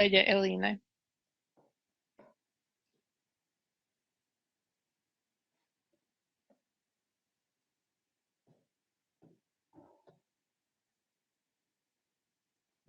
kolēģei Elīnai.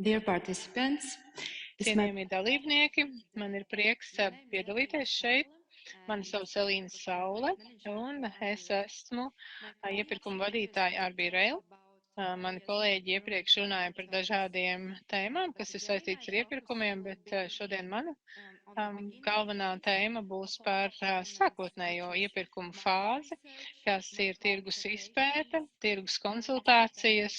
Dear participants, Cienījamie dalībnieki, man ir prieks piedalīties šeit. Mani sauc Elīna Saule, un es esmu iepirkuma vadītāja Arbī Rail. Mani kolēģi iepriekš runāja par dažādiem tēmām, kas ir saistīts ar iepirkumiem, bet šodien mana galvenā tēma būs par sākotnējo iepirkumu fāzi, kas ir tirgus izpēte, tirgus konsultācijas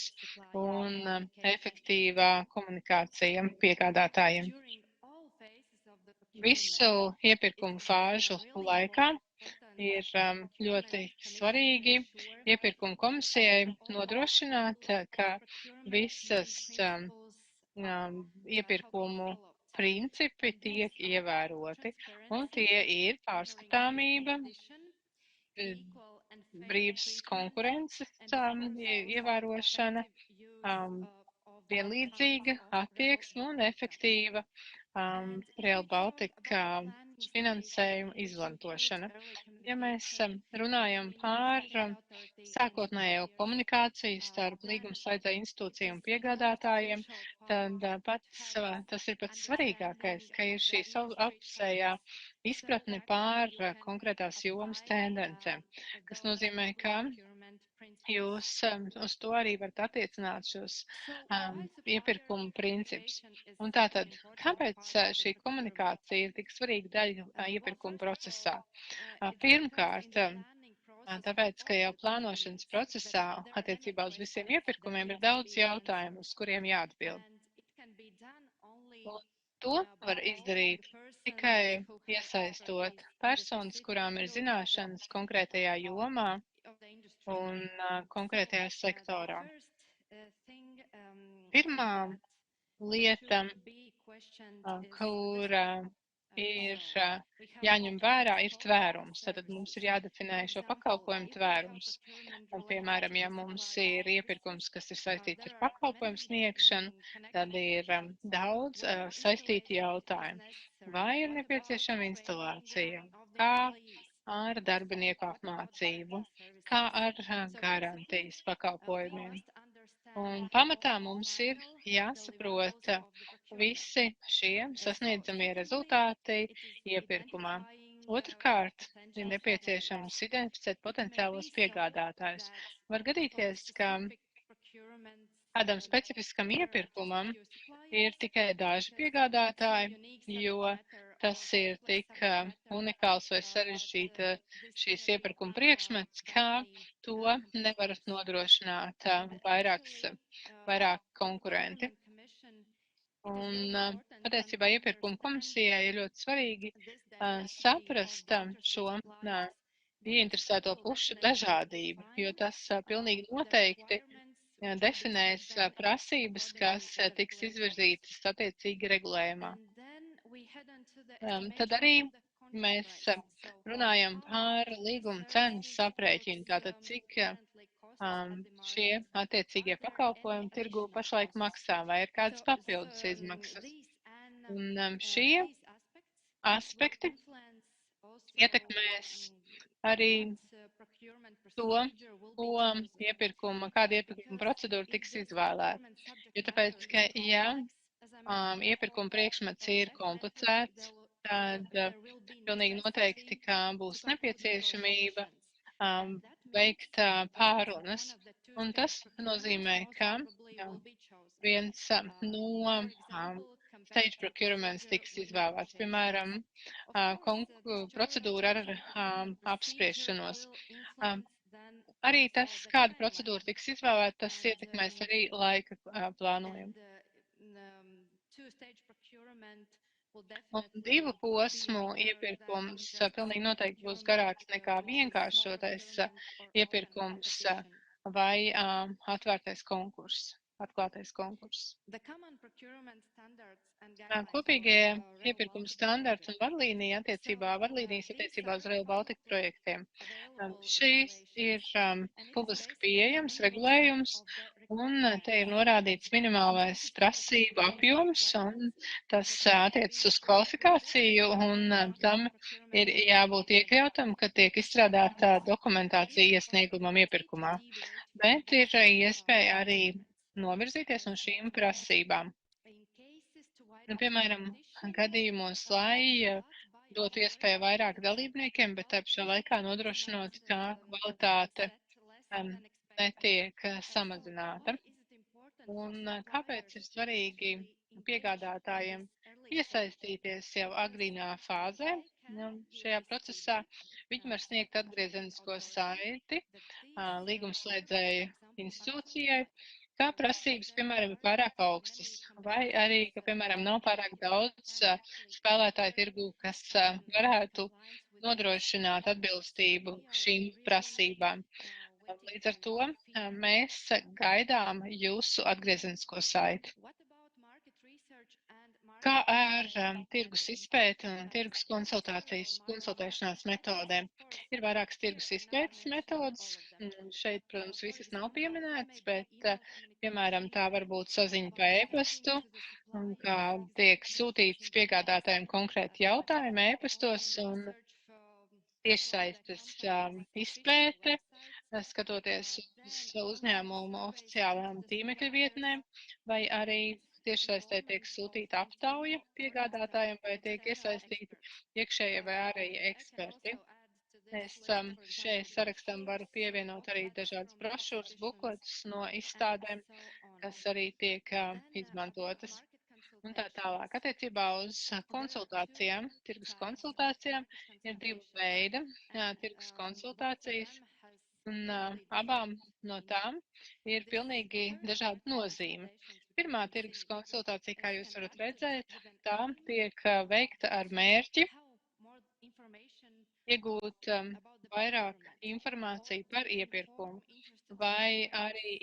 un efektīvā komunikācija piegādātājiem. Visu iepirkumu fāžu laikā ir ļoti svarīgi iepirkuma komisijai nodrošināt, ka visas iepirkumu principi tiek ievēroti, un tie ir pārskatāmība, brīvs konkurences ievērošana, vienlīdzīga attieksme un efektīva Rail Baltica finansējuma izmantošana. Ja mēs runājam par sākotnējo komunikāciju starp līgumslēdzēju institūciju un piegādātājiem, tad tas ir pats svarīgākais, ka ir šī apusējā izpratne pār konkrētās jomas tendencēm, kas nozīmē, ka jūs uz to arī varat attiecināt šos iepirkuma principus. Un tātad, kāpēc šī komunikācija ir tik svarīga daļa iepirkuma procesā? Pirmkārt, tāpēc, ka jau plānošanas procesā attiecībā uz visiem iepirkumiem ir daudz jautājumu, uz kuriem jāatbild. Un to var izdarīt tikai iesaistot personas, kurām ir zināšanas konkrētajā jomā un konkrētajā sektorā. Pirmā lieta, kura ir jāņem vērā, ir tvērums. Tad mums ir jādefinē šo pakalpojumu tvērums. Un, piemēram, ja mums ir iepirkums, kas ir saistīts ar pakalpojumu sniegšanu, tad ir daudz saistīti jautājumi. Vai ir nepieciešama instalācija? Kā ar darbinieku apmācību, kā ar garantijas pakalpojumiem. Un pamatā mums ir jāsaprot visi šie sasniedzamie rezultāti iepirkumā. Otrkārt, ir nepieciešams identificēt potenciālos piegādātājus. Var gadīties, ka kādam specifiskam iepirkumam ir tikai daži piegādātāji, jo tas ir tik unikāls vai sarežģīta šīs iepirkuma priekšmets, ka to nevar nodrošināt vairāk konkurenti. Un patiesībā iepirkuma komisijai ir ļoti svarīgi saprast šo ieinteresēto pušu dažādību, jo tas pilnīgi noteikti definēs prasības, kas tiks izvirzītas attiecīgi regulējumā. Tad arī mēs runājam par līguma cenas aprēķinu, tātad cik šie attiecīgie pakalpojumi tirgu pašlaik maksā, vai ir kādas papildus izmaksas. Un šie aspekti ietekmēs arī to, kāda iepirkuma procedūra tiks izvēlēta. Jo tāpēc, ka ja iepirkuma priekšmets ir komplicēts, tad pilnīgi noteikti, ka būs nepieciešamība veikt pārunas. Un tas nozīmē, ka viens no stage procurements tiks izvēlēts, piemēram, procedūra ar apspriešanos. Arī tas, kāda procedūra tiks izvēlēta, tas ietekmēs arī laika plānojumu. Un divu posmu iepirkums pilnīgi noteikti būs garāks nekā vienkāršotais iepirkums vai atvērtais konkurss. Atklātais konkurss. Kopīgie iepirkuma standarti un vadlīnijas attiecībā uz Rail Baltica projektiem. Šīs ir publiski pieejams regulējums, Un te ir norādīts minimālais prasību apjoms, un tas attiecas uz kvalifikāciju, un tam ir jābūt iekļautam, kad tiek izstrādāta dokumentācija iesniegumam iepirkumā. Bet ir iespēja arī novirzīties no šīm prasībām. Nu, piemēram, gadījumos, lai dotu iespēju vairāk dalībniekiem, bet te pašā laikā nodrošinot, ka kvalitāte netiek samazināta. Un kāpēc ir svarīgi piegādātājiem iesaistīties jau agrīnā fāzē šajā procesā? Viņi var sniegt atgriezenisko saiti līgumslēdzēju institūcijai, kā prasības, piemēram, ir pārāk augstas, vai arī, ka, piemēram, nav pārāk daudz spēlētāju tirgu, kas varētu nodrošināt atbilstību šīm prasībām. Līdz ar to mēs gaidām jūsu atgriezenisko saiti. Kā ar tirgus izpēti un tirgus konsultēšanās metodēm? Ir vairākas tirgus izpētes metodas. Šeit, protams, visas nav pieminētas, bet, piemēram, tā var būt saziņa pa e-pastu, kā tiek sūtīts piegādātājiem konkrēti jautājumi e-pastos un tiešsaistes izpēte, skatoties uz uzņēmumu oficiālām tīmekļa vietnēm, vai arī tiešsaistē tiek sūtīta aptauja piegādātājiem, vai tiek iesaistīti iekšējie vai ārējie eksperti. Es šeit sarakstam varu pievienot arī dažādas brošūras, bukletus no izstādēm, kas arī tiek izmantotas. Un tā tālāk. Attiecībā uz konsultācijām, tirgus konsultācijām ir divi veidi tirgus konsultācijas. Un abām no tām ir pilnīgi dažāda nozīme. Pirmā tirgus konsultācija, kā jūs varat redzēt, tā tiek veikta ar mērķi iegūt vairāk informāciju par iepirkumu, vai arī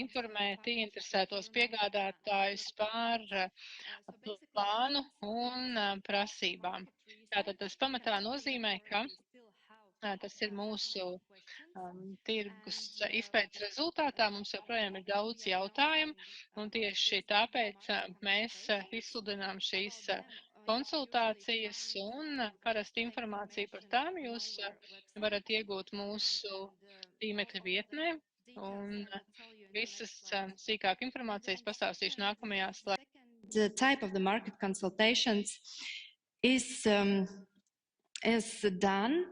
informēt ieinteresētos piegādātājus par plānu un prasībām. Tātad tas pamatā nozīmē, ka tas ir mūsu tirgus izpētes rezultātā. Mums joprojām ir daudz jautājumu, un tieši tāpēc mēs izsludinām šīs konsultācijas, un parasti informāciju par tām jūs varat iegūt mūsu tīmekļa vietnē, un visas sīkāk informācijas pastāstīšu nākamajā slaidā. The type of the market consultations is done.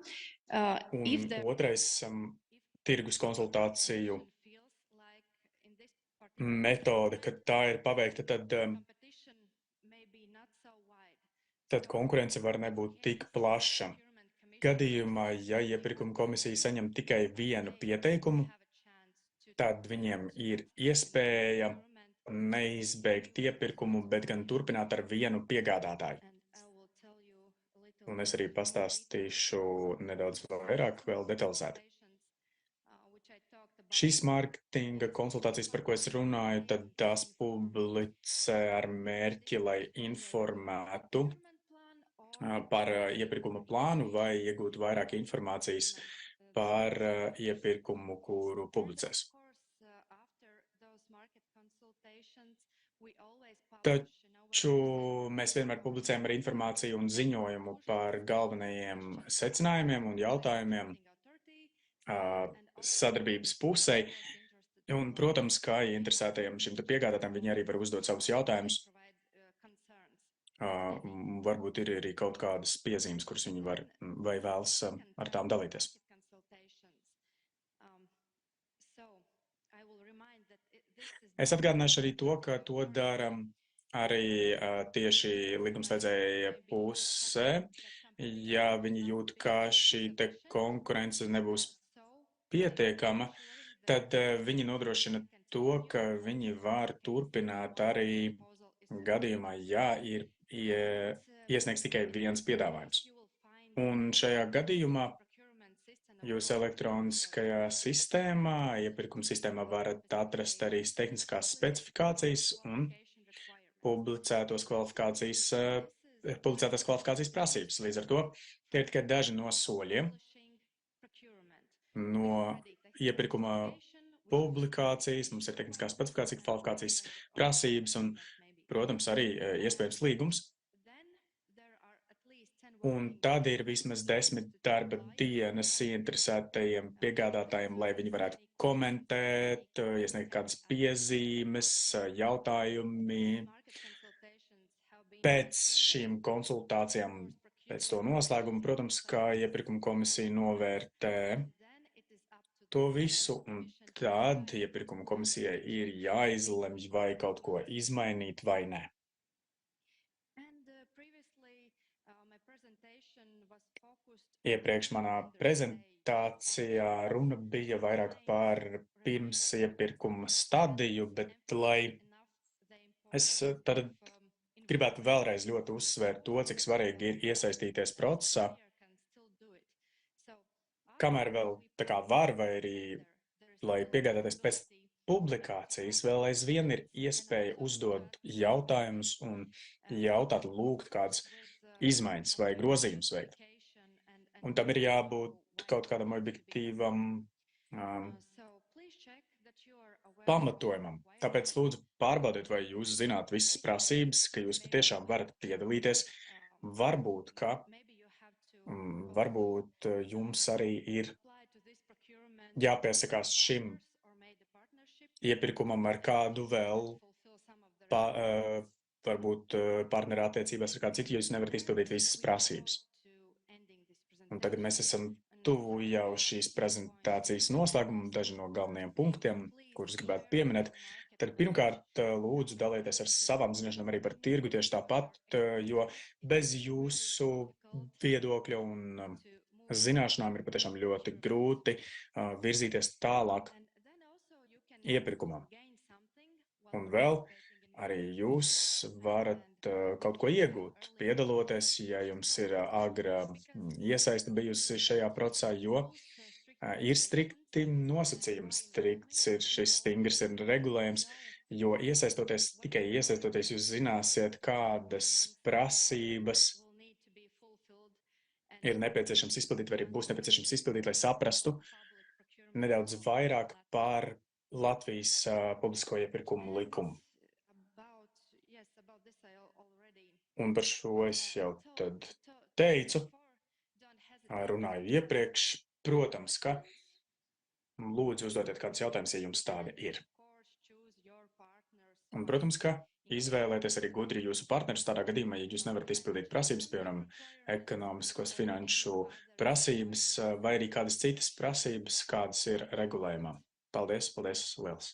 Otrais tirgus konsultāciju metode, kad tā ir paveikta, tad konkurence var nebūt tik plaša. Gadījumā, ja iepirkuma komisija saņem tikai vienu pieteikumu, tad viņiem ir iespēja neizbeigt iepirkumu, bet gan turpināt ar vienu piegādātāju. Un es arī pastāstīšu nedaudz vairāk, vēl detalizēti. Šīs mārketinga konsultācijas, par ko es runāju, tad tās publicē ar mērķi, lai informētu par iepirkuma plānu vai iegūtu vairāk informācijas par iepirkumu, kuru publicēs. Taču mēs vienmēr publicējam arī informāciju un ziņojumu par galvenajiem secinājumiem un jautājumiem sadarbības pusē. Un, protams, kā interesētajiem šim piegādātājiem, viņi arī var uzdot savus jautājumus. Varbūt ir arī kaut kādas piezīmes, kuras viņi var vai vēlas ar tām dalīties. Es atgādināšu arī to, ka to dara arī tieši līgumslēdzēja puse, ja viņi jūt, ka šī te konkurence nebūs pietiekama, tad viņi nodrošina to, ka viņi var turpināt arī gadījumā, ja ir iesniegts tikai viens piedāvājums. Un šajā gadījumā jūs elektroniskajā sistēmā, iepirkuma sistēmā varat atrast arī tehniskās specifikācijas un publicētās kvalifikācijas prasības. Līdz ar to tie ir tikai daži no soļiem no iepirkuma publikācijas, mums ir tehniskās specifikācijas, kvalifikācijas prasības un, protams, arī iespējams līgums. Un tad ir vismaz 10 darba dienas ieinteresētajiem piegādātājiem, lai viņi varētu komentēt, iesniegt kādas piezīmes, jautājumi. Pēc šīm konsultācijām, pēc to noslēguma, protams, kā iepirkuma komisija novērtē to visu, un tad iepirkuma komisijai ir jāizlemj, vai kaut ko izmainīt vai nē. Iepriekš manā prezentācijā runa bija vairāk par pirms iepirkuma stadiju, bet lai es tad gribētu vēlreiz ļoti uzsvērt to, cik svarīgi ir iesaistīties procesā, kamēr vēl tā kā var, vai arī, lai piegādāties pēc publikācijas, vēl aizvien ir iespēja uzdot jautājumus un jautāt, lūgt kādas izmaiņas vai grozījumus veikt. Un tam ir jābūt kaut kādam objektīvam pamatojumam. Tāpēc lūdzu pārbaudiet, vai jūs zināt visas prasības, ka jūs patiešām varat piedalīties. Varbūt jums arī ir jāpiesakās šim iepirkumam ar kādu vēl, varbūt partnerattiecībās ar kādu citu, jo jūs nevarat izpildīt visas prasības. Un tagad mēs esam tuvu jau šīs prezentācijas noslēgumam, daži no galvenajiem punktiem, kurus gribētu pieminēt. Tad pirmkārt, lūdzu dalieties ar savām zināšanām arī par tirgu tieši tāpat, jo bez jūsu viedokļa un zināšanām ir patiešām ļoti grūti virzīties tālāk iepirkumam. Un vēl arī jūs varat kaut ko iegūt, piedaloties, ja jums ir agra iesaiste bijusi šajā procesā, jo ir strikti nosacījumi, strikts ir šis stingrs ir regulējums, jo tikai iesaistoties, jūs zināsiet, kādas prasības ir nepieciešams izpildīt, vai arī būs nepieciešams izpildīt, lai saprastu nedaudz vairāk par Latvijas publisko iepirkumu likumu. Un par šo es jau tad teicu, runāju iepriekš, protams, ka lūdzu uzdotiet kādus jautājumus, ja jums tādi ir. Un, protams, ka izvēlēties arī gudri jūsu partnerus tādā gadījumā, ja jūs nevarat izpildīt prasības, piemēram, ekonomiskos finanšu prasības vai arī kādas citas prasības, kādas ir regulējumā. Paldies liels!